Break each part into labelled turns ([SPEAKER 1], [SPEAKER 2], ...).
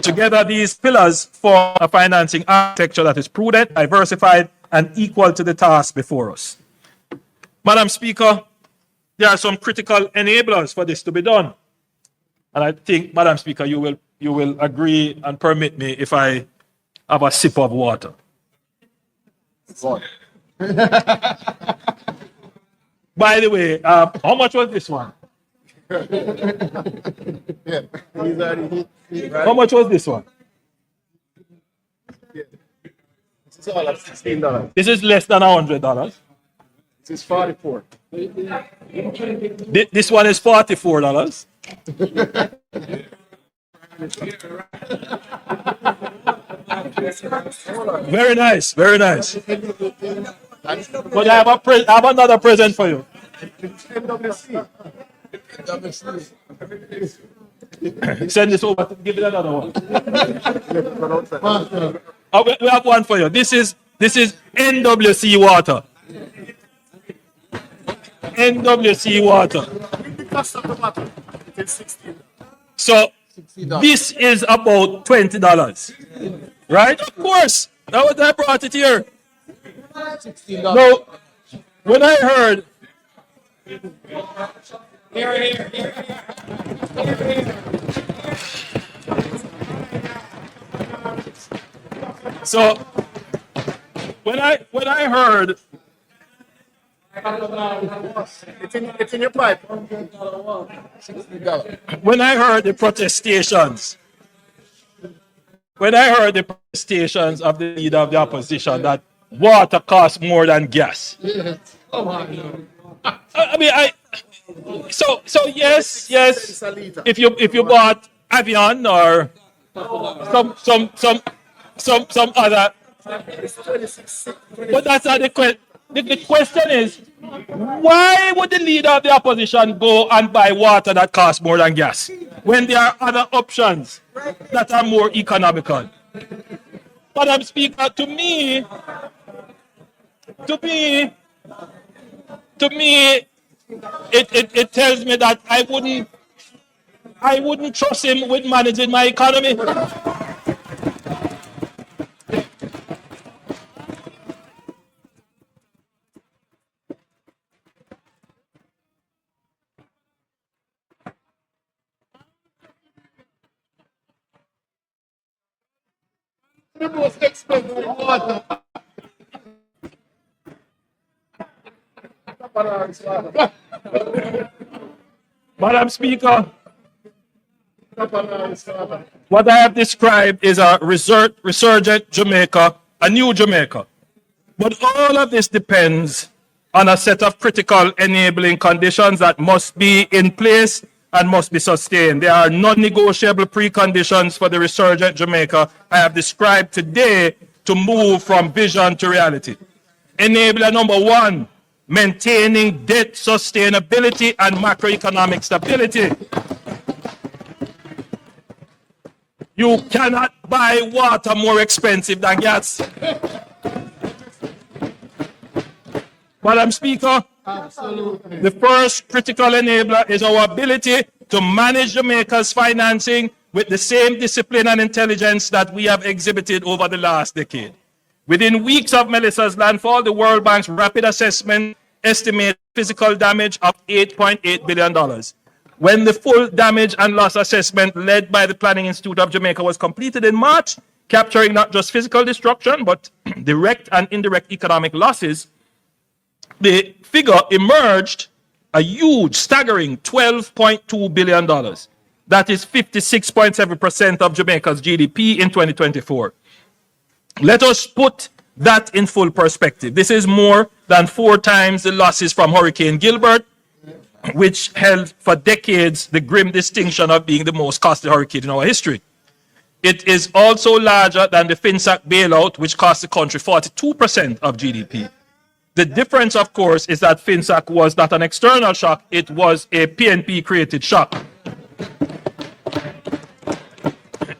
[SPEAKER 1] Together, these pillars form a financing architecture that is prudent, diversified, and equal to the task before us. Madam Speaker, there are some critical enablers for this to be done. And I think, Madam Speaker, you will agree and permit me if I have a sip of water. By the way, how much was this one? How much was this one?
[SPEAKER 2] This is all at $16.
[SPEAKER 1] This is less than $100.
[SPEAKER 2] This is 44.
[SPEAKER 1] This one is $44. Very nice, very nice. But I have another present for you.
[SPEAKER 2] NWC.
[SPEAKER 1] Send this over. Give it another one. Oh, we have one for you. This is NWC water. NWC water. So this is about $20, right? Of course. That was I brought it here. No, when I heard. So when I heard.
[SPEAKER 2] It's in your pipe.
[SPEAKER 1] When I heard the protestations of the leader of the opposition that water costs more than gas. I mean, so yes. If you bought Avion or some other, but that's not the question. The question is, why would the leader of the opposition go and buy water that costs more than gas when there are other options that are more economical? Madam Speaker, to me, it tells me that I wouldn't trust him with managing my economy.
[SPEAKER 2] The most expensive water.
[SPEAKER 1] Madam Speaker, what I have described is a resurgent Jamaica, a new Jamaica. But all of this depends on a set of critical enabling conditions that must be in place and must be sustained. There are non-negotiable preconditions for the resurgent Jamaica I have described today to move from vision to reality. Enabler number one, maintaining debt sustainability and macroeconomic stability. You cannot buy water more expensive than gas. Madam Speaker, absolutely. The first critical enabler is our ability to manage Jamaica's financing with the same discipline and intelligence that we have exhibited over the last decade. Within weeks of Melissa's landfall, the World Bank's rapid assessment estimated physical damage of $8.8 billion. When the full damage and loss assessment led by the Planning Institute of Jamaica was completed in March, capturing not just physical destruction, but direct and indirect economic losses, the figure emerged a huge, staggering $12.2 billion. That is 56.7% of Jamaica's GDP in 2024. Let us put that in full perspective. This is more than 4 times the losses from Hurricane Gilbert, which held for decades the grim distinction of being the most costly hurricane in our history. It is also larger than the FinSAC bailout, which cost the country 42% of GDP. The difference, of course, is that FinSAC was not an external shock, it was a PNP-created shock.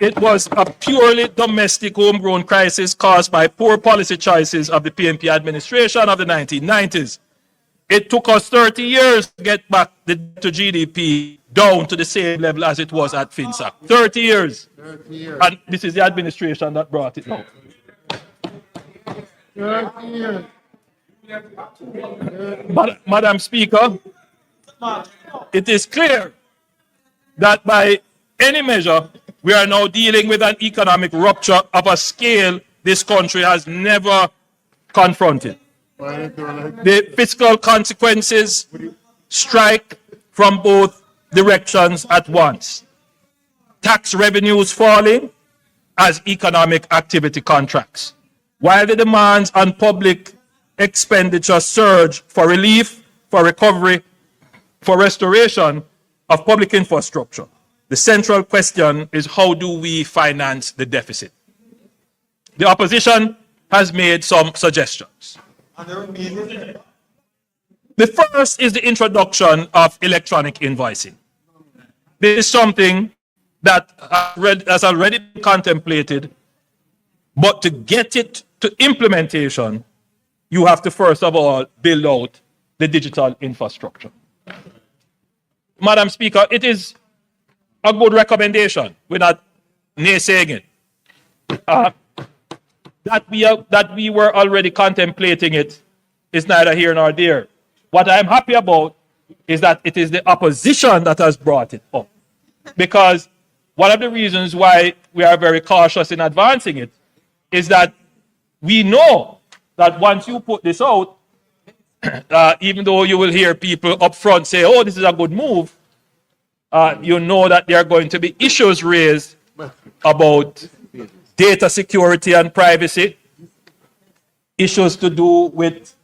[SPEAKER 1] It was a purely domestic homegrown crisis caused by poor policy choices of the PNP administration of the 1990s. It took us 30 years to get back to GDP down to the same level as it was at FinSAC. 30 years.
[SPEAKER 2] 30 years.
[SPEAKER 1] And this is the administration that brought it down.
[SPEAKER 2] 30 years.
[SPEAKER 1] Madam Speaker, it is clear that by any measure, we are now dealing with an economic rupture of a scale this country has never confronted. The fiscal consequences strike from both directions at once. Tax revenues falling as economic activity contracts, while the demands on public expenditure surge for relief, for recovery, for restoration of public infrastructure. The central question is, how do we finance the deficit? The opposition has made some suggestions. The first is the introduction of electronic invoicing. This is something that has already been contemplated, but to get it to implementation, you have to first of all build out the digital infrastructure. Madam Speaker, it is a good recommendation. We're not naysaying it. That we were already contemplating it is neither here nor there. What I'm happy about is that it is the opposition that has brought it up. Because one of the reasons why we are very cautious in advancing it is that we know that once you put this out, even though you will hear people up front say, oh, this is a good move, you know that there are going to be issues raised about data security and privacy, issues to do with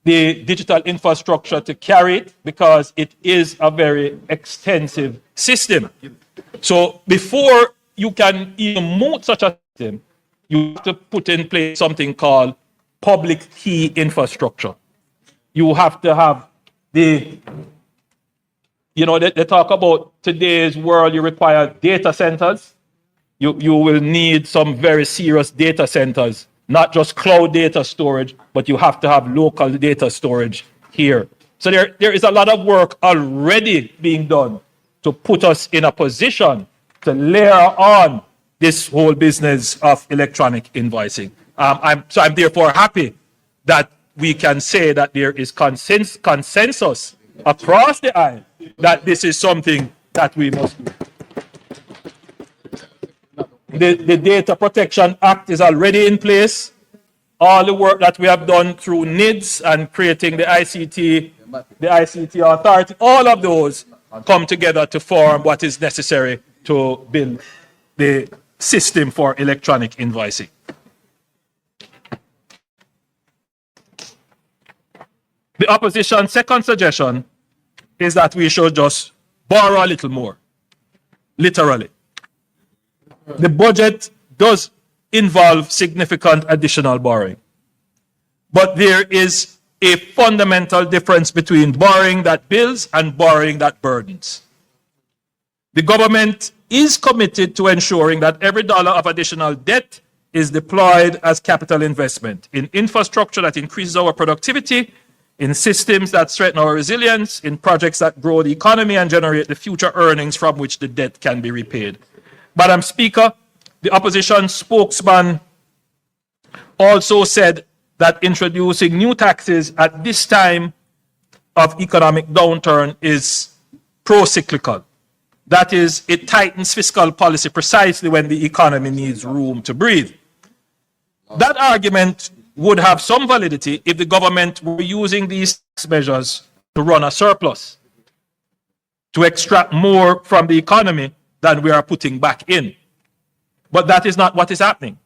[SPEAKER 1] the digital infrastructure to carry it, because it is a very extensive system. So before you can even move such a system, you have to put in place something called public key infrastructure. You have to have they talk about today's world, you require data centers. You will need some very serious data centers, not just cloud data storage, but you have to have local data storage here. So there is a lot of work already being done to put us in a position to layer on this whole business of electronic invoicing. I'm therefore happy that we can say that there is consensus across the aisle that this is something that we must do. The Data Protection Act is already in place. All the work that we have done through NIDS and creating the ICT Authority, all of those come together to form what is necessary to build the system for electronic invoicing. The opposition's second suggestion is that we should just borrow a little more, literally. The budget does involve significant additional borrowing, but there is a fundamental difference between borrowing that builds and borrowing that burdens. The government is committed to ensuring that every dollar of additional debt is deployed as capital investment in infrastructure that increases our productivity, in systems that strengthen our resilience, in projects that grow the economy and generate the future earnings from which the debt can be repaid. Madam Speaker, the opposition spokesman also said that introducing new taxes at this time of economic downturn is pro-cyclical. That is, it tightens fiscal policy precisely when the economy needs room to breathe. That argument would have some validity if the government were using these tax measures to run a surplus, to extract more from the economy than we are putting back in. But that is not what is happening.